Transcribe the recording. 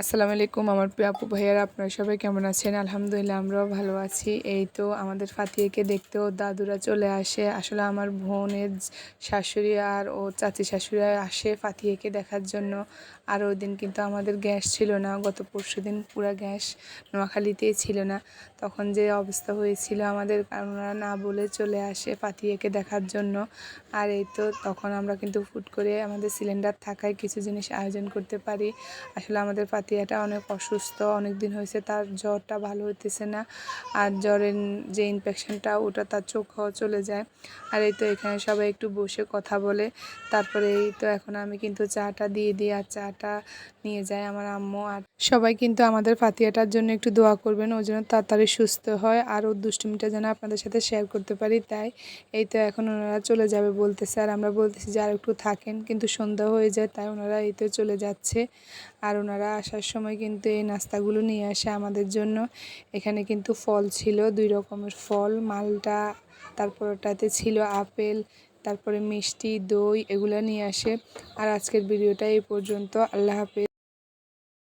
আসসালামু আলাইকুম আমার প্রিয় আপু ভাইয়ারা, আপনারা সবাই কেমন আছেন? আলহামদুলিল্লাহ আমরাও ভালো আছি। এই তো আমাদের ফাতিহাকে দেখতেও দাদুরা চলে আসে। আসলে আমার বোনের শাশুড়ি আর ও চাচি শাশুড়িরা আসে ফাতিহাকে দেখার জন্য। আর ওই দিন কিন্তু আমাদের গ্যাস ছিল না, গত পরশুদিন পুরো গ্যাস নোয়াখালীতেই ছিল না। তখন যে অবস্থা হয়েছিল আমাদের, ওনারা না বলে চলে আসে ফাতিহাকে দেখার জন্য। আর এই তো তখন আমরা কিন্তু হুট করে আমাদের সিলিন্ডার থাকায় কিছু জিনিস আয়োজন করতে পারি। আসলে আমাদের ফাতিহাটা অনেক অসুস্থ, অনেক দিন হয়েছে, তার জ্বরটা ভালো হইতেছে না। আর জ্বরের যে ইনফেকশনটা ওটা তার চোখও চলে যায়। আর এই তো এখানে সবাই একটু বসে কথা বলে। তারপরে এই তো এখন আমি কিন্তু চাটা দিয়ে দিই, আর চাটা নিয়ে যায় আমার আম্মু। আর সবাই কিন্তু আমাদের ফাতিহাটার জন্য একটু দোয়া করবেন, ও যেন তাড়াতাড়ি সুস্থ হয় আর ওর দুষ্টুমিটা যেন আপনাদের সাথে শেয়ার করতে পারি। তাই এই তো এখন ওনারা চলে যাবে বলতেছে, আর আমরা বলতেছি যে আর একটু থাকেন, কিন্তু সন্ধ্যা হয়ে যায়, তাই ওনারা এই তো চলে যাচ্ছে। আর ওনারা আসার সময় কিন্তু এই নাস্তাগুলো নিয়ে আসে আমাদের জন্য। এখানে কিন্তু ফল ছিল, 2 রকমের ফল, মালটা, তারপর ওটাতে ছিল আপেল, তারপরে মিষ্টি, দই, এগুলো নিয়ে আসে। আর আজকের ভিডিওটা এই পর্যন্ত। আল্লাহ হাফেজ।